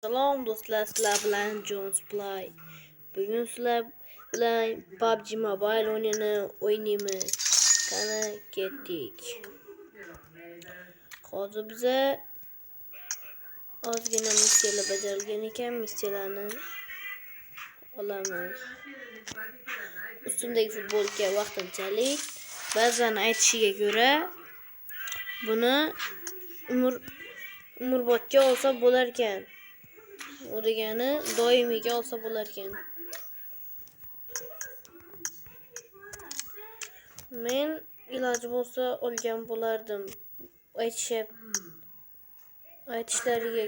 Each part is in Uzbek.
Salom do'stlar, sizlar bilan Jones Play. Bugun sizlar bilan PUBG Mobile o'yinini o'ynaymiz. Qani ketdik. Hozir biza ozgina missiyalar bajarilgan ekan, missiyalarni olamiz. Ustundagi futbolka vaqtinchalik, ba'zan aytishiga ko'ra buni umrbodga olsa bo'lar ekan. O degani doimiyga olsa bo'lar ekan. Men iloji bo'lsa olgan bo'lardim. Aytishlariga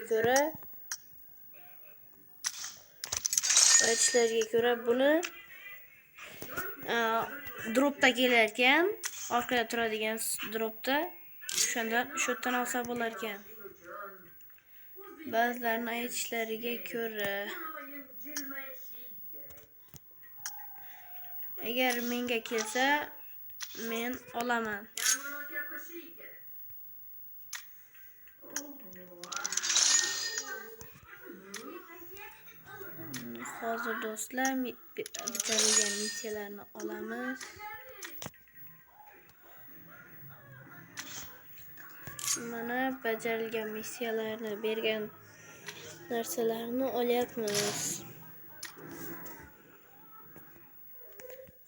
ko'ra buni dropda kelar ekan, orqada turadigan dropda shu yerdan olsa bo'lar ekan. Ba'zilarning aytishlariga ko'ra agar menga kelsa men olaman. Hozir do'stlar bitilgan missiyalarni olamiz. Mana bajarilgan missiyalarni bergan narsalarni olyapmiz.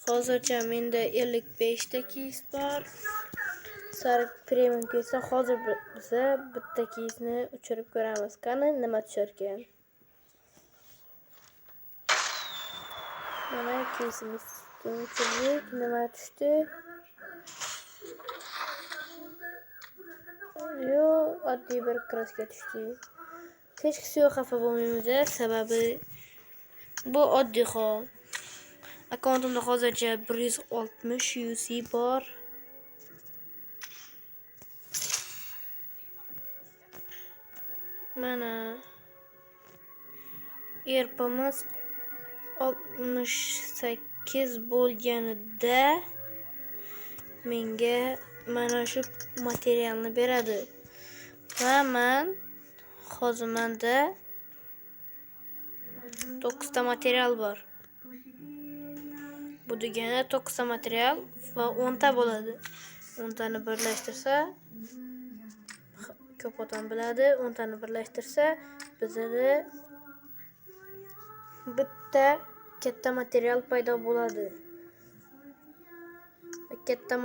Hozircha menda 55 ta keys bor. Sariq premium kelsa hozir biza bitta keysni uchirib ko'ramiz. Qani nima tushar ekan? Mana keysimiz uchirdik. Nima tushdi? Yo, oddiy bir kraska tushdi. Hech qisi yo'q, xafa bo'lmaymiz, sababi bu oddiy hol. Akkauntimda hozircha 160 UC bor. Mana erpimiz 68 bo'lganida menga mana shu materialni beradi. Va men hozir menda 9 ta material bor. Bu degani 9 ta material va 10 ta bo'ladi. 10 tani birlashtirsa ko'p odam biladi. 10 tani birlashtirsa bizda bitta katta material paydo bo'ladi. Katta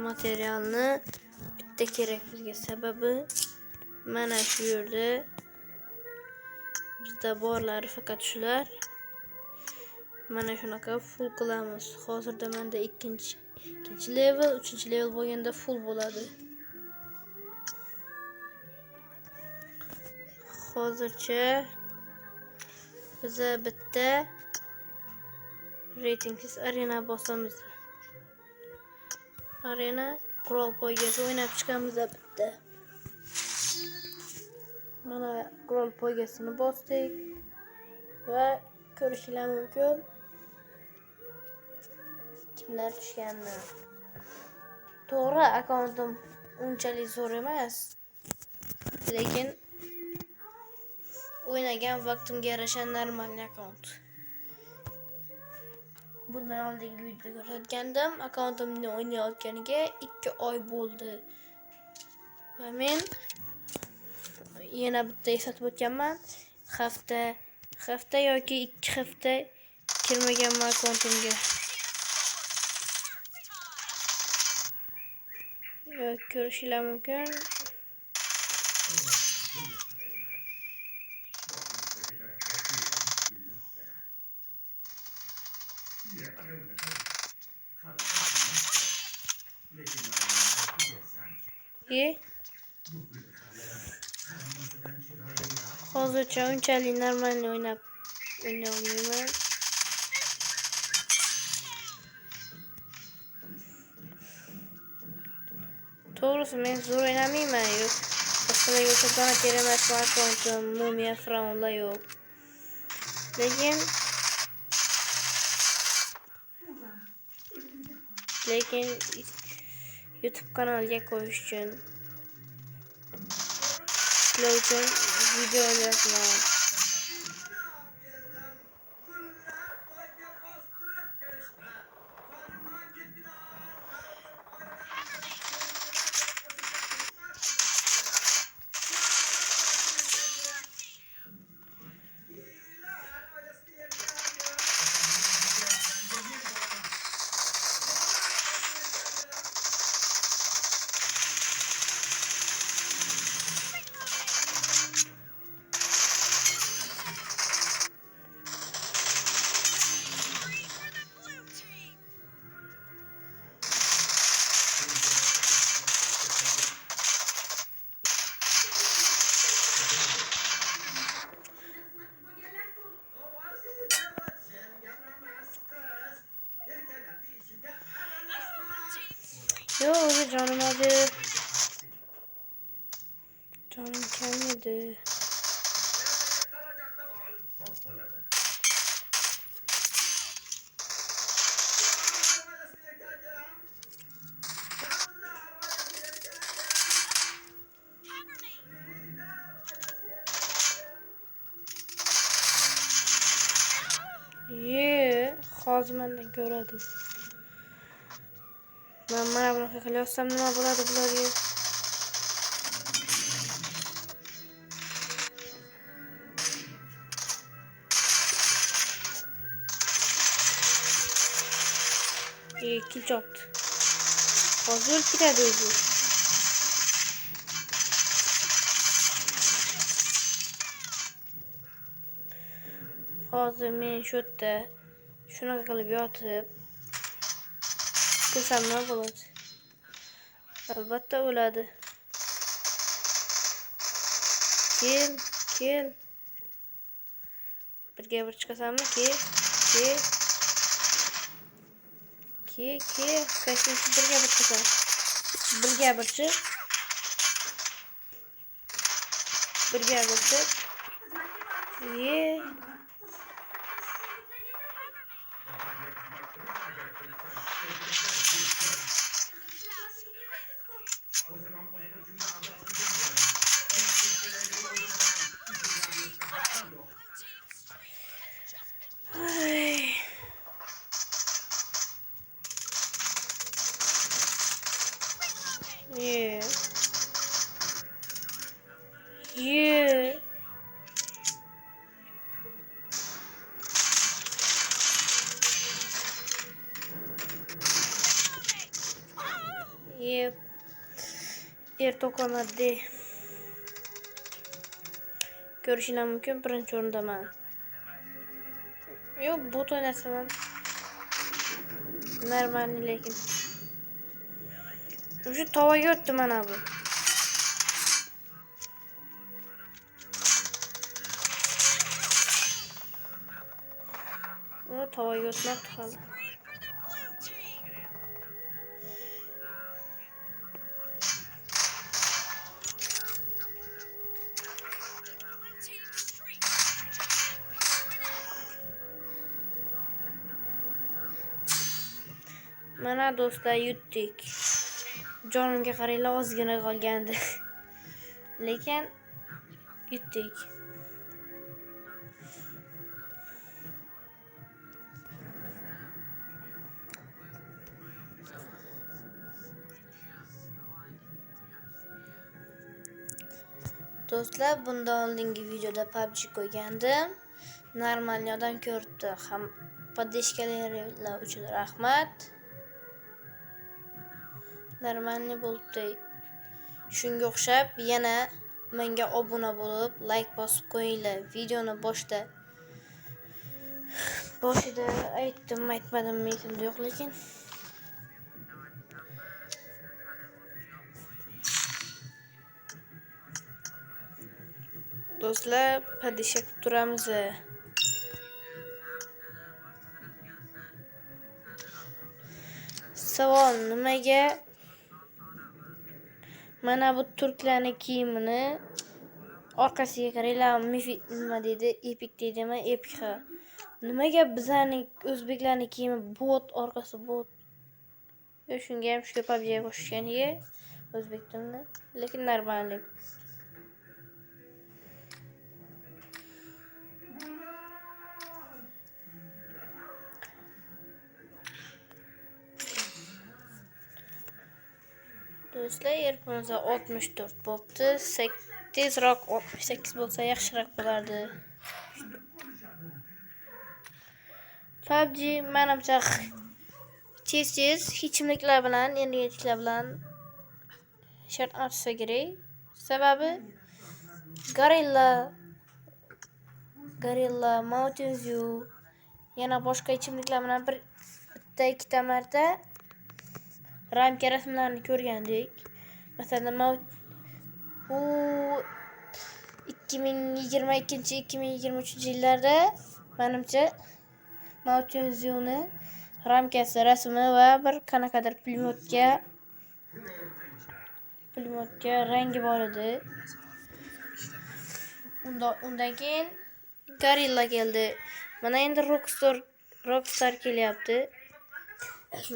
materialni bitta kerak bizga, sababi mana shu yerda bizda borlari faqat shular. Mana shunaqa full qilamiz. Hozirda menda 2-chi level, 3-chi level bo'lganda full bo'ladi. Hozircha biza bitta reytingsiz arena bosamiz. Arena qurol poygasi o'ynab chiqamiz bitta. Mana qurol poygasini bosdik va ko'rishlar mumkin kimlar tushganini. To'g'ri, akkauntim unchalik zo'r emas, lekin o'ynagan vaqtimga yarasha normal akkaunt. Bundan oldingi videoda ko'rsatgandim, akkauntimni o'ynayotganiga 2 oy bo'ldi. Va men yana bitta eslatib o'tganman. Hafta yoki 2 hafta kirmaganman akkauntimga. Ko'rishlar mumkin. Hozircha unchalik normal o'ynayolmayman. To'g'risi men zo'r o'ynamayman. Boshqalarga o'xshagan teramas akkauntim, Mumia Frownlar yo'q. Lekin YouTube kanaliga qo'yish uchun sizlar uchun video olyapman. Yo, canım hadi. Canım gelmedi. Hozir menda ko'radim. Men mana bunaqa qilyapsam nima bo'ladi bularga? Kim chopdi? Hozir o'lib ketadi o'zi. Hozir men shu yerda shunaqa qilib yotib tursam nima bo'ladi? Albatta o'ladi. Kel. Birga bir chiqasanmi? Kel. Qaysi birga bir chiqasan? Birga bir chiq. To'qonadi. Ko'rishinglar mumkin, birinchi o'rindaman. Yo'q, bot o'ynasam normalniy lekin. Shu tovaga o'tdi mana bu. O tovaga o'tmabdi hali. Mana do'stlar yutdik. Jonimga qaranglar, ozgina qolgandi. Lekin yutdik. Do'stlar, bundan oldingi videoda PUBG qo'ygandim. Normal odam ko'rdi. Ham podishkalar uchun rahmat. Normalniy bo'ldi. Shunga o'xshab yana menga obuna bo'lib, like bosib qo'yinglar. Videoni boshida aytmadim esimda yo'q lekin. Do'stlar, padishka qilib turamiz. Savol nimaga mana bu turklarning kiyimini orqasiga qaranglar, nima deydi? Epic deydimi? Epic ha. Nimaga bizlarning o'zbeklarning kiyimi bot, orqasi bot? Shunga ham shu PUBG ga qo'shishganiga o'zbek tilini, lekin normalniy. Do'stlar, earphones 64 bo'pti. Tezroq 68 bo'lsa yaxshiroq bo'lardi. PUBG menimcha tez ichimliklar bilan, energetiklar bilan shart ochsa kerak. Sababi Gorilla, Mountain Dew yana boshqa ichimliklar bilan bitta ikkita marta ramka rasmlarini ko'rgandik. Masalan, u 2022-2023 yillarda menimcha Mountain Dew'ni ramkasi, rasmi va bir qanaqadir pulemyotga rangi bor edi. Undan keyin Gorilla keldi. Mana endi Rockstar kelyapti.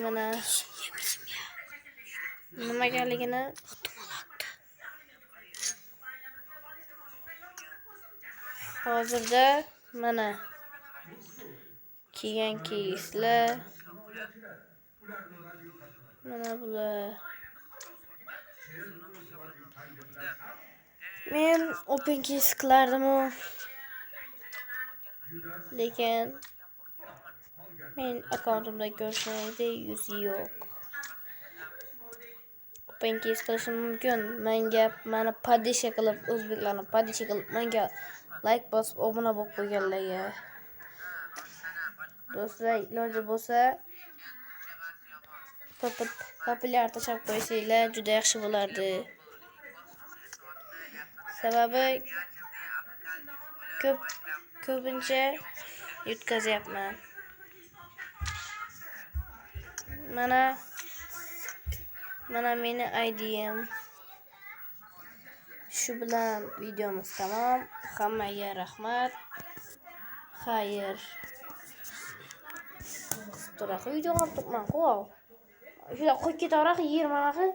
Mana nimagaligini hozirda mana kiygan keyslar, mana bular. Men open keys qilardim, lekin men akkauntimda ko'rishningda yuzi yo'q. Open keys qilishim mumkin. Mani padisha qilib, o'zbeklarni padisha qilib, menga like bosib, obuna bo'lib qo'yganlarga. Do'stlar, iloji bo'lsa populyar tashab qo'ysanglar juda yaxshi bo'lardi. Sababi ko'pincha yutkazyapman. Mana meni ID'm. Shu bilan videomiz tamom. Hammaga rahmat. Xayr. Qisqaroq video qilib turibman, qo'y. Juda qo'yib ketaveraq 20 manaqa.